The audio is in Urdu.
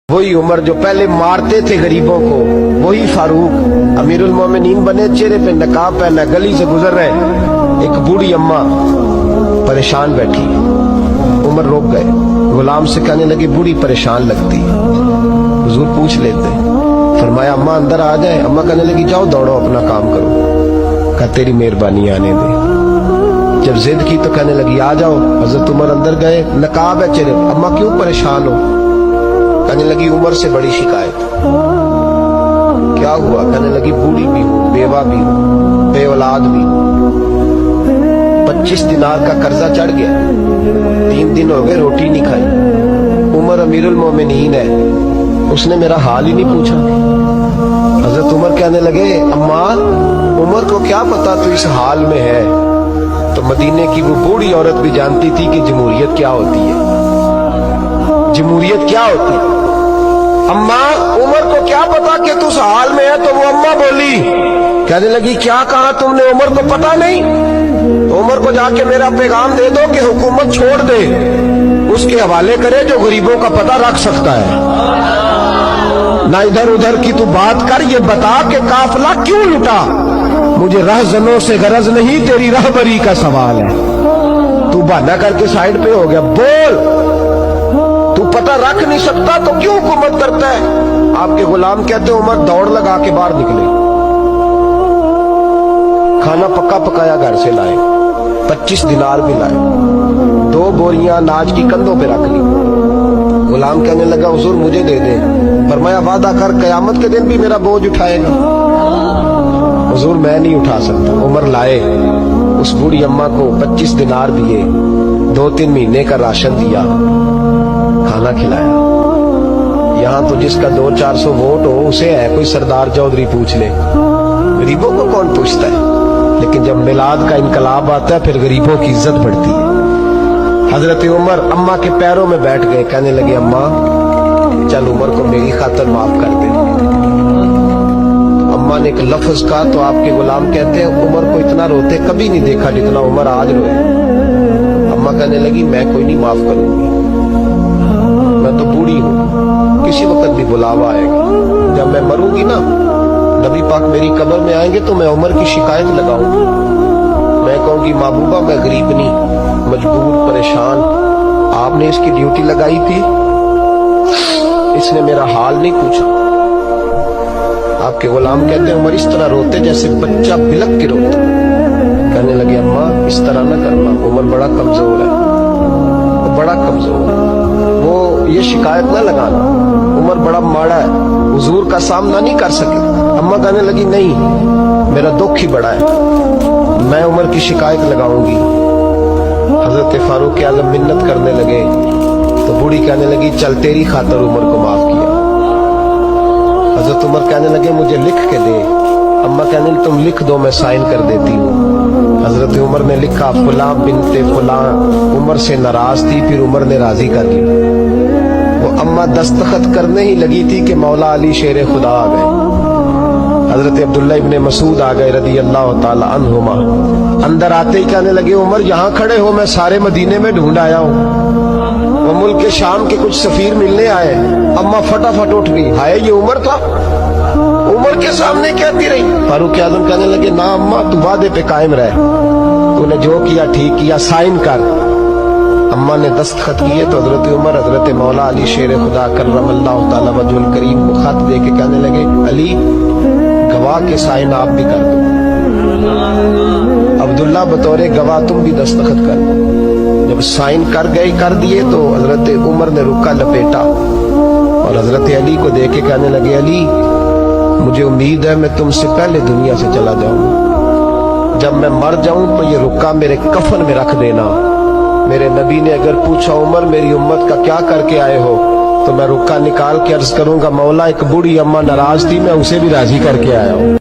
وہی عمر جو پہلے مارتے تھے غریبوں کو، وہی فاروق امیرُ المومنین بنے، چہرے پہ نقاب پہنا، گلی سے گزر رہے، ایک بوڑھی اماں پریشان بیٹھی، عمر روک گئے، غلام سے کہنے لگے بوڑھی پریشان لگتی، حضور پوچھ لیتے، فرمایا اماں اندر آ جائے، اماں کہنے لگی جاؤ دوڑو اپنا کام کرو، کہا تیری مہربانی آنے دے، جب ضد کی تو کہنے لگی آ جاؤ، حضرت عمر اندر گئے، نقاب ہے چہرے، اماں کیوں پریشان ہو؟ کہنے لگی عمر سے بڑی شکایت، کیا ہوا؟ کہنے لگی بوڑھی بھی ہوں، بیوہ بھی ہوں، بے اولاد بھی ہوں، 25 دینار کا قرضہ چڑھ گیا، 3 دن ہو گئے روٹی نہیں کھائی، عمر امیر المومنین ہے، اس نے میرا حال ہی نہیں پوچھا۔ حضرت عمر کہنے لگے اماں عمر کو کیا پتا تو اس حال میں ہے؟ تو مدینے کی وہ بوڑھی عورت بھی جانتی تھی کہ جمہوریت کیا ہوتی ہے، جمہوریت کیا ہوتی ہے۔ اماں عمر کو کیا پتا کہ تو اس حال میں ہے؟ تو وہ اماں بولی، کہنے لگی کیا کہا تم نے؟ عمر کو پتا نہیں؟ تو عمر کو جا کے میرا پیغام دے دو کہ حکومت چھوڑ دے، اس کے حوالے کرے جو غریبوں کا پتہ رکھ سکتا ہے، نہ ادھر ادھر کی تو بات کر، یہ بتا کہ قافلہ کیوں لٹا؟ مجھے رہزنوں سے غرض نہیں، تیری رہبری کا سوال ہے۔ تو بہانہ کر کے سائیڈ پہ ہو گیا، بول، تو پتہ رکھ نہیں سکتا تو کیوں حکومت کرتا ہے؟ آپ کے غلام کہتے ہیں عمر دوڑ لگا کے باہر نکلے، کھانا پکا پکایا گھر سے لائے، 25 دینار بھی لائے، 2 بوریاں اناج کی کندھوں پہ رکھ لی۔ غلام کہنے لگا حضور مجھے دے دیں، فرمایا وعدہ کر قیامت کے دن بھی میرا بوجھ اٹھائے گا؟ حضور میں نہیں اٹھا سکتا۔ عمر لائے، اس بوڑھی اماں کو 25 دینار دیے، 2-3 مہینے کا راشن دیا، کھانا کھلایا۔ یہاں تو جس کا 200-400 ووٹ ہو اسے ہے کوئی سردار چودھری پوچھ لے، غریبوں کو کون پوچھتا ہے؟ لیکن جب میلاد کا انقلاب آتا ہے پھر غریبوں کی عزت بڑھتی ہے۔ حضرت عمر اماں کے پیروں میں بیٹھ گئے، کہنے لگے اماں چل عمر کو میری خاطر معاف کر دے۔ اماں نے ایک لفظ کہا تو آپ کے غلام کہتے ہیں عمر کو اتنا روتے کبھی نہیں دیکھا جتنا عمر آج روئے۔ اماں کہنے لگی میں کوئی نہیں معاف کروں گی، میں تو بوڑھی ہوں، کسی وقت بھی بلاوا آئے گا، جب میں مروں گی نا نبی پاک میری قبر میں آئیں گے تو میں عمر کی شکایت لگاؤں گی، میں کہوں گی محبوبہ میں غریب نہیں، مجبور، پریشان، آپ نے اس کی ڈیوٹی لگائی تھی، اس نے میرا حال نہیں پوچھا۔ آپ کے غلام کہتے ہیں عمر اس طرح روتے جیسے بچہ بلک کے روتا۔ کہنے لگے اماں اس طرح نہ کرنا، عمر بڑا کمزور ہے، بڑا کمزور ہے، وہ یہ شکایت نہ لگانا، عمر بڑا ماڑا ہے، حضور کا سامنا نہیں کر سکے۔ اماں کہنے لگی نہیں، میرا دکھ ہی بڑا ہے، میں عمر کی شکایت لگاؤں گی۔ حضرت فاروق اعظم منت کرنے لگے تو بوڑھی کہنے لگی چل تیری خاطر عمر کو معاف کیا۔ حضرت عمر کہنے لگے مجھے لکھ کے دے، اماں کہنے لگی تم لکھ دو میں سائن کر دیتی ہوں۔ حضرت عمر نے لکھا فلاں بنت فلاں عمر سے ناراض تھی، پھر عمر نے راضی کر لی۔ وہ اماں دستخط کرنے ہی لگی تھی کہ مولا علی شیر خدا آ گئے، حضرت عبداللہ ابن مسعود آ گئے رضی اللہ تعالی عنہما۔ اندر آتے ہی کہنے لگے عمر یہاں کھڑے ہو، میں سارے مدینے میں ڈھونڈ آیا ہوں، وہ ملک شام کے کچھ سفیر ملنے آئے۔ اماں فٹافٹ اٹھ گئی، ہائے یہ عمر تھا، عمر کے سامنے کہتی رہی۔ فاروق اعظم کہنے لگے نا اماں تو وعدے پہ قائم رہ، تو نے جو کیا ٹھیک کیا، سائن کر۔ اماں نے دستخط کیے تو حضرت عمر حضرت مولا علی شیر خدا کرم اللہ تعالی وجہ الکریم کو خط دے کے کہنے لگے علی گواہ کے سائن آپ بھی کر دو، عبداللہ بطور گواہ تم بھی دستخط کر دو۔ جب سائن کر دیے تو حضرت عمر نے رکا لپیٹا اور حضرت علی کو دے کے کہنے لگے علی مجھے امید ہے میں تم سے پہلے دنیا سے چلا جاؤں، جب میں مر جاؤں تو یہ رکا میرے کفن میں رکھ دینا۔ میرے نبی نے اگر پوچھا عمر میری امت کا کیا کر کے آئے ہو تو میں رکا نکال کے عرض کروں گا مولا ایک بوڑھی اماں ناراض تھی، میں اسے بھی راضی کر کے آیا ہوں۔